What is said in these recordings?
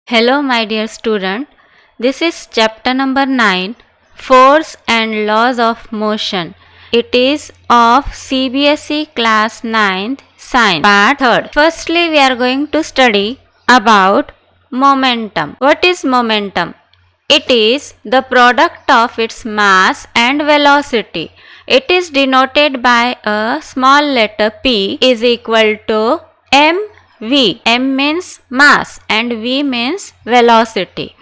Hello, my dear student. This is chapter number 9, Force and Laws of Motion. It is of CBSE class 9th science part 3rd. Firstly, we are going to study about momentum. What is momentum? It is the product of its mass and velocity. It is denoted by a small letter p is equal to mv. M means mass and v means velocity.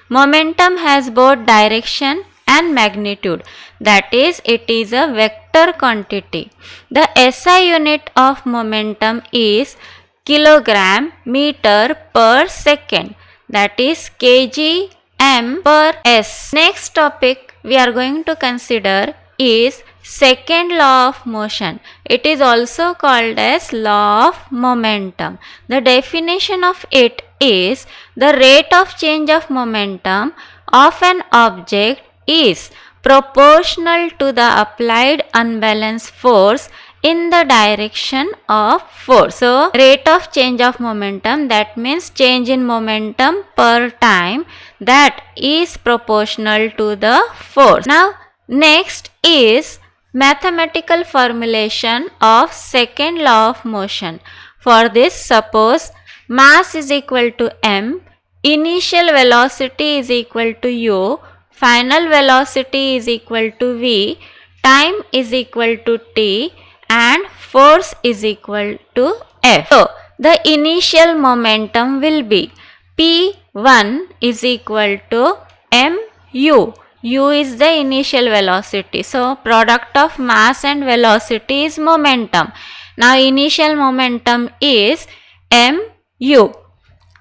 Momentum has both direction and magnitude. That is, it is a vector quantity. The SI unit of momentum is kilogram meter per second. That is kg m per s. Next topic we are going to consider is second law of motion. It is also called as law of momentum. The definition of it is the rate of change of momentum of an object is proportional to the applied unbalanced force in the direction of force. So, rate of change of momentum, that means change in momentum per time, that is proportional to the force. Now, next is mathematical formulation of second law of motion. For this, suppose mass is equal to m, initial velocity is equal to u, final velocity is equal to v, time is equal to t, and force is equal to F. So, the initial momentum will be P1 is equal to mu. U is the initial velocity. So, product of mass and velocity is momentum. Now, initial momentum is mu.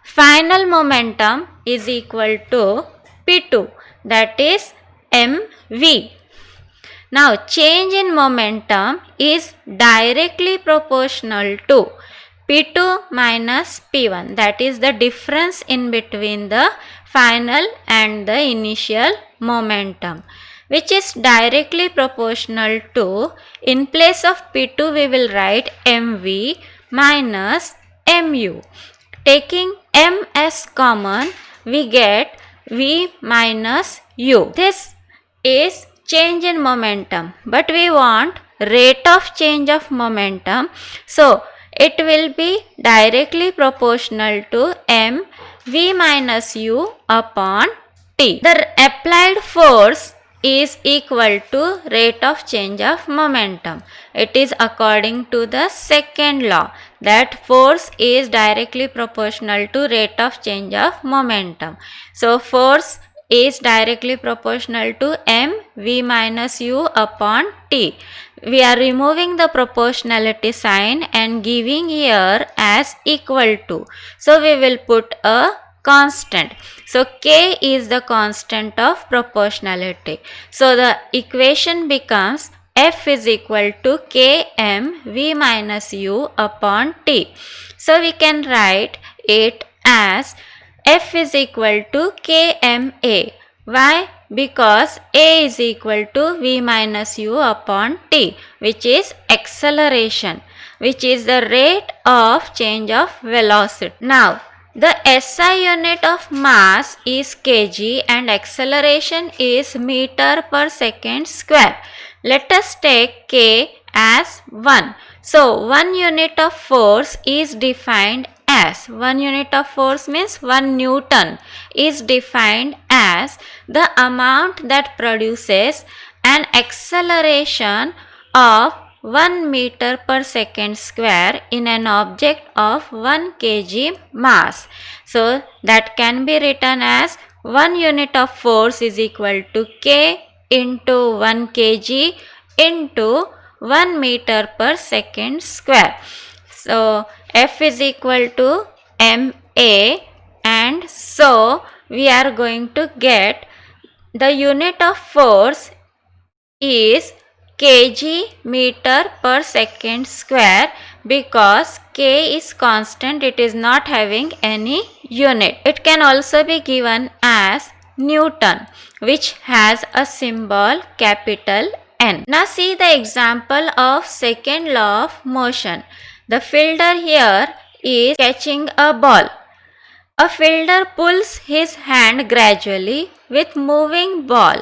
Final momentum is equal to P2, that is mv. Now, change in momentum is directly proportional to P2 minus P1, that is the difference in between the final and the initial momentum, which is directly proportional to, in place of P2 we will write mv minus mu. Taking m as common, we get v minus u. This is change in momentum, but we want rate of change of momentum, so it will be directly proportional to m v minus u upon t. The applied force is equal to rate of change of momentum. It is according to the second law, that force is directly proportional to rate of change of momentum. So, force is directly proportional to m v minus u upon t. We are removing the proportionality sign and giving here as equal to. So, we will put a constant. So, k is the constant of proportionality. So, the equation becomes F is equal to km v minus u upon t. So, we can write it as F is equal to kma. Why? Because a is equal to v minus u upon t, which is acceleration, which is the rate of change of velocity. Now, the SI unit of mass is kg and acceleration is meter per second square. Let us take k as 1. So, 1 unit of force is defined as, 1 unit of force means 1 Newton is defined as the amount that produces an acceleration of 1 meter per second square in an object of 1 kg mass. So, that can be written as 1 unit of force is equal to k into 1 kg into 1 meter per second square. So, F is equal to ma, and so we are going to get the unit of force is kg meter per second square, because k is constant, it is not having any unit. It can also be given as Newton, which has a symbol capital N. Now see the example of second law of motion. The fielder here is catching a ball. A fielder pulls his hand gradually with moving ball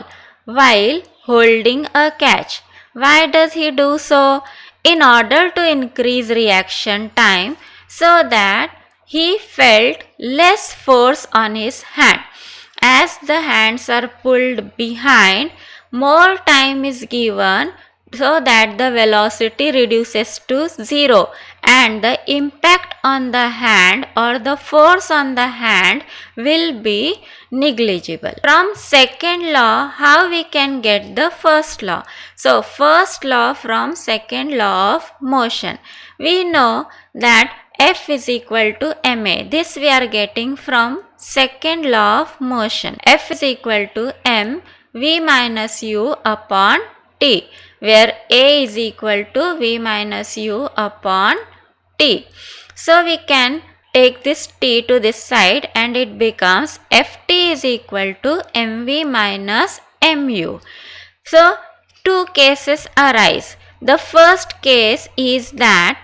while holding a catch. Why does he do so? In order to increase reaction time so that he felt less force on his hand. As the hands are pulled behind, more time is given so that the velocity reduces to zero and the impact on the hand or the force on the hand will be negligible. From second law, how we can get the first law? So first law from second law of motion. We know that F is equal to ma. This we are getting from second law of motion. F is equal to m v minus u upon t, where a is equal to v minus u upon t. So we can take this t to this side and it becomes ft is equal to mv minus mu. So two cases arise. The first case is that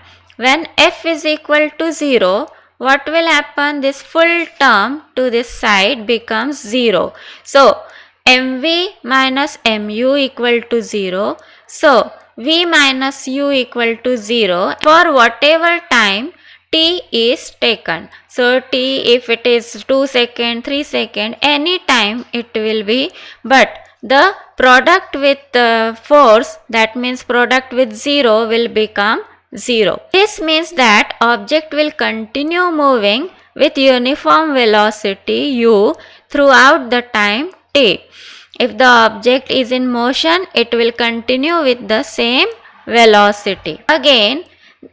when f is equal to 0, what will happen? This full term to this side becomes 0. So mv minus mu equal to 0. So v minus u equal to 0 for whatever time t is taken. So t, if it is 2 seconds, 3 seconds, any time it will be, but the product with force, that means product with 0, will become 0. This means that object will continue moving with uniform velocity u throughout the time t. If the object is in motion, it will continue with the same velocity. Again,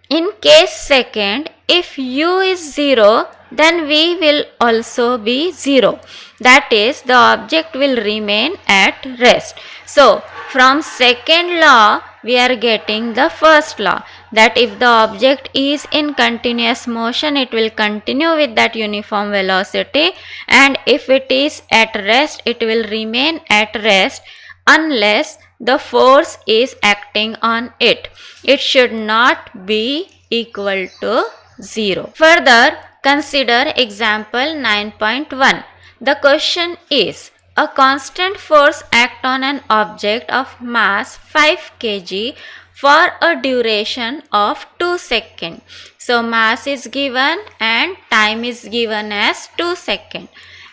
in case second, if u is 0, then v will also be 0. That is, the object will remain at rest. So, from second law, we are getting the first law, that if the object is in continuous motion, it will continue with that uniform velocity, and if it is at rest, it will remain at rest unless the force is acting on it. It should not be equal to 0. Further, consider example 9.1. The question is, a constant force acts on an object of mass 5 kg for a duration of 2 seconds. So mass is given and time is given as 2 seconds.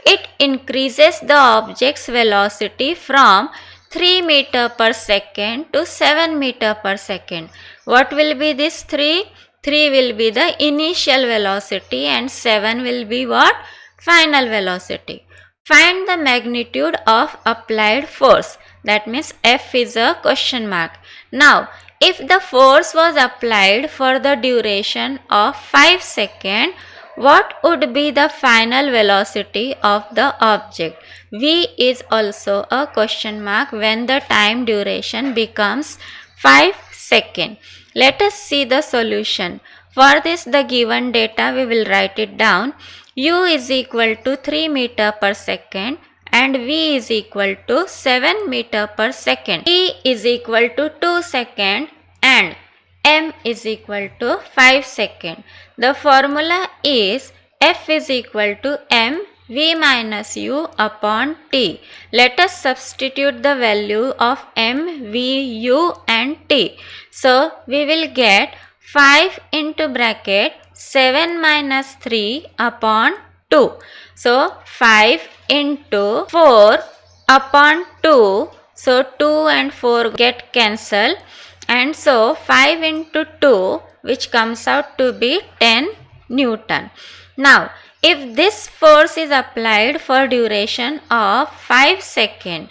It increases the object's velocity from 3 meter per second to 7 meter per second. What will be this 3? 3 will be the initial velocity and 7 will be what? Final velocity. Find the magnitude of applied force. That means F is a question mark. Now, if the force was applied for the duration of 5 seconds, what would be the final velocity of the object? V is also a question mark when the time duration becomes 5 seconds. Let us see the solution. For this, the given data, we will write it down. U is equal to 3 meter per second and V is equal to 7 meter per second. T is equal to 2 seconds and M is equal to 5 seconds. The formula is F is equal to M V minus U upon T. Let us substitute the value of M, V, U and T. So, we will get 5 into bracket 7 minus 3 upon 2. So, 5 into 4 upon 2. So, 2 and 4 get cancelled. And so, 5 into 2, which comes out to be 10 Newton. Now, if this force is applied for duration of 5 seconds,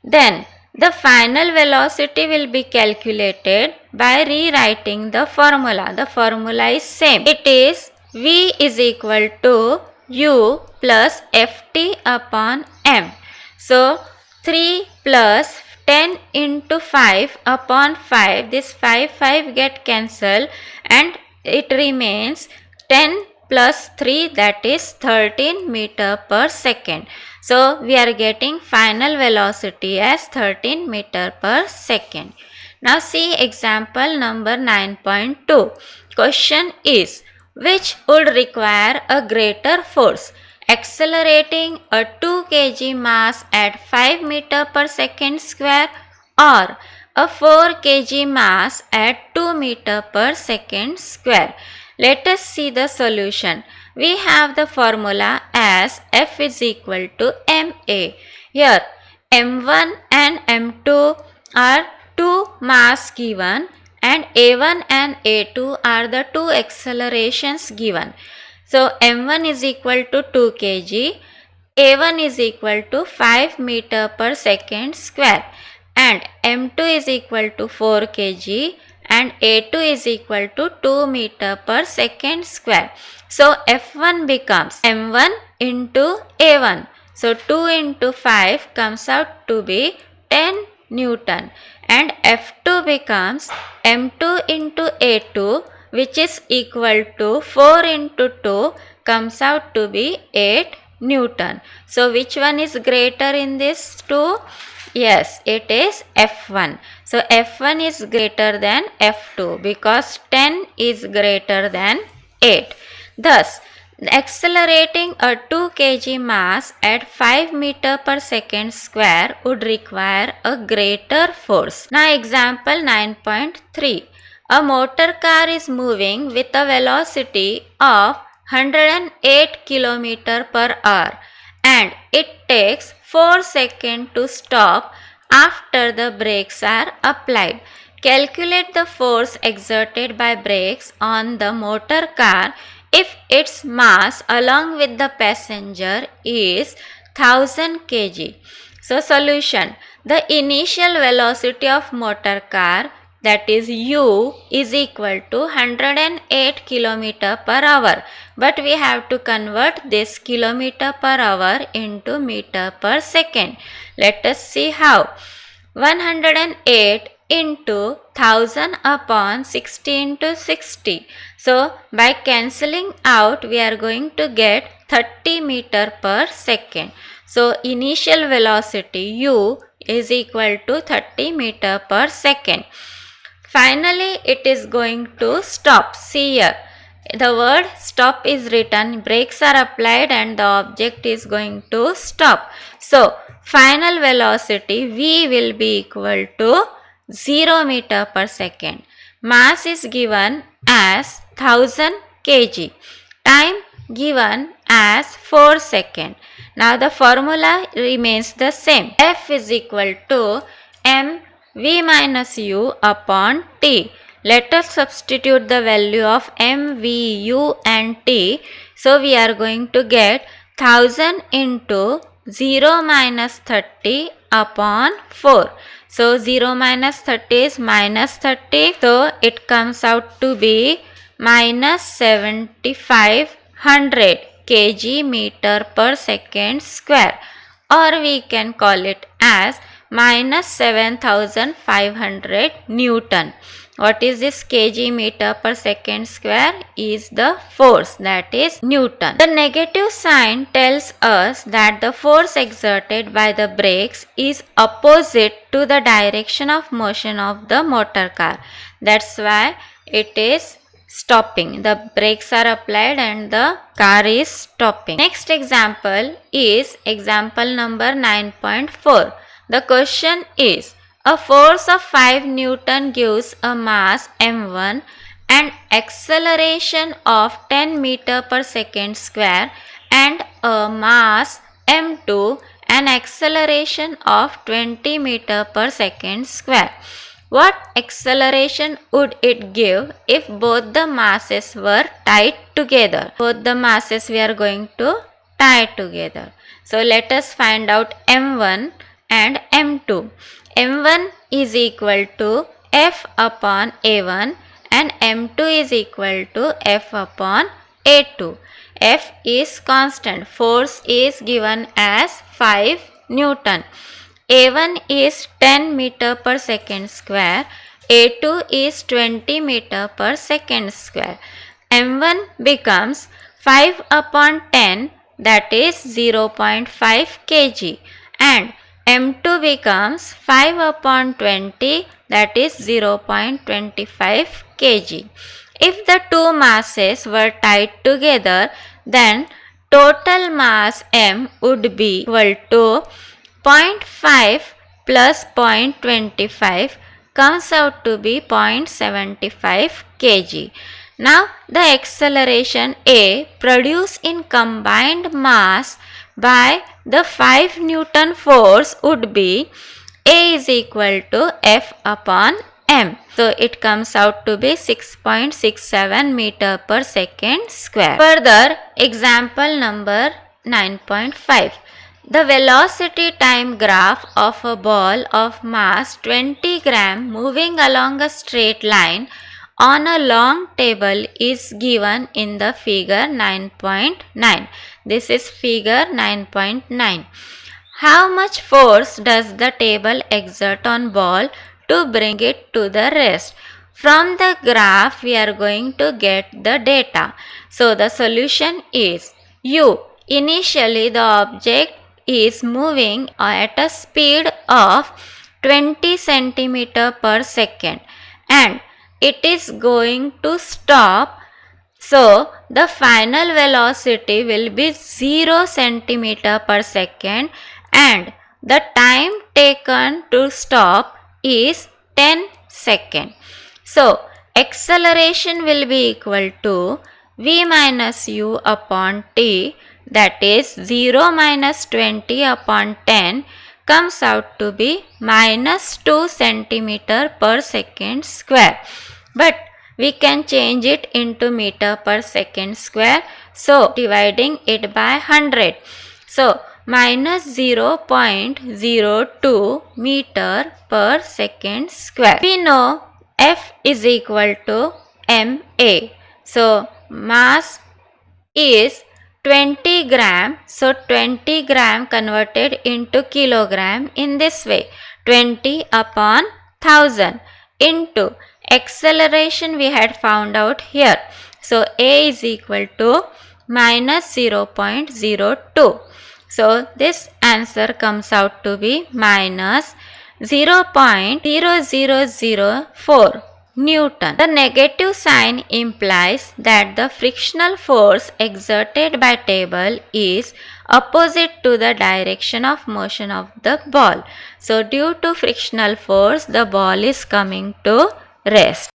then the final velocity will be calculated by rewriting the formula. The formula is same. It is V is equal to U plus Ft upon M. So, 3 plus 10 into 5 upon 5. This 5 get cancelled and it remains 10 plus 3, that is 13 meter per second. So, we are getting final velocity as 13 meter per second. Now, see example number 9.2. Question is, which would require a greater force? accelerating a 2 kg mass at 5 meter per second square or a 4 kg mass at 2 meter per second square. Let us see the solution. We have the formula as F is equal to ma. Here m1 and m2 are two mass given and a1 and a2 are the two accelerations given. So m1 is equal to 2 kg, a1 is equal to 5 meter per second square and m2 is equal to 4 kg and a2 is equal to 2 meter per second square. So F1 becomes m1 into a1. So 2 into 5 comes out to be 10 Newton and F2 becomes m2 into a2, which is equal to 4 into 2 comes out to be 8 Newton. So which one is greater in this two? Yes, it is F1. So F1 is greater than F2 because 10 is greater than 8. Thus, accelerating a 2 kg mass at 5 meter per second square would require a greater force. Now example 9.3. A motor car is moving with a velocity of 108 km per hour and it takes 4 seconds to stop after the brakes are applied. Calculate the force exerted by brakes on the motor car if its mass along with the passenger is 1000 kg. So solution. The initial velocity of motor car, that is u, is equal to 108 km per hour. But we have to convert this kilometer per hour into meter per second. Let us see how. 108 into 1000 upon 60 into 60. So by cancelling out we are going to get 30 meter per second. So initial velocity u is equal to 30 meter per second. Finally it is going to stop. See here. The word stop is written, brakes are applied and the object is going to stop. So final velocity v will be equal to 0 meter per second. Mass is given as 1000 kg. Time given as 4 seconds. Now the formula remains the same. F is equal to m v minus u upon t. Let us substitute the value of m, v, u and t. So we are going to get 1000 into 0 minus 30 upon 4. So 0 minus 30 is minus 30. So it comes out to be minus 7500 kg meter per second square, or we can call it as minus 7500 Newton. What is this kg meter per second square? Is the force, that is Newton. The negative sign tells us that the force exerted by the brakes is opposite to the direction of motion of the motor car. That's why it is stopping. The brakes are applied and the car is stopping. Next example is example number 9.4. The question is, a force of 5 Newton gives a mass m1 and acceleration of 10 meter per second square and a mass m2 and acceleration of 20 meter per second square. What acceleration would it give if both the masses were tied together? Both the masses we are going to tie together. So let us find out m1 and m2. m1 is equal to F upon a1 and m2 is equal to F upon a2. F is constant. Force is given as 5 Newton. a1 is 10 meter per second square. a2 is 20 meter per second square. m1 becomes 5 upon 10, that is 0.5 kg, and m2 becomes 5 upon 20, that is 0.25 kg. If the two masses were tied together, then total mass m would be equal to 0.5 plus 0.25 comes out to be 0.75 kg. Now the acceleration A produced in combined mass by the 5 Newton force would be A is equal to F upon m. So it comes out to be 6.67 meter per second square. Further, example number 9.5. The velocity time graph of a ball of mass 20 gram moving along a straight line on a long table is given in the figure 9.9. This is figure 9.9. How much force does the table exert on ball to bring it to the rest? From the graph we are going to get the data. So the solution is U. Initially the object is moving at a speed of 20 centimeter per second and it is going to stop. So the final velocity will be 0 centimeter per second and the time taken to stop is 10 seconds. So acceleration will be equal to v minus u upon t, that is 0 minus 20 upon 10 comes out to be minus 2 centimeter per second square. But we can change it into meter per second square. So dividing it by 100. So minus 0.02 meter per second square. We know F is equal to ma. So mass is 20 gram. So 20 gram converted into kilogram in this way. 20 upon 1000 into acceleration we had found out here. So A is equal to minus 0.02. So this answer comes out to be minus 0.0004 Newton. The negative sign implies that the frictional force exerted by table is opposite to the direction of motion of the ball. So due to frictional force the ball is coming to rest.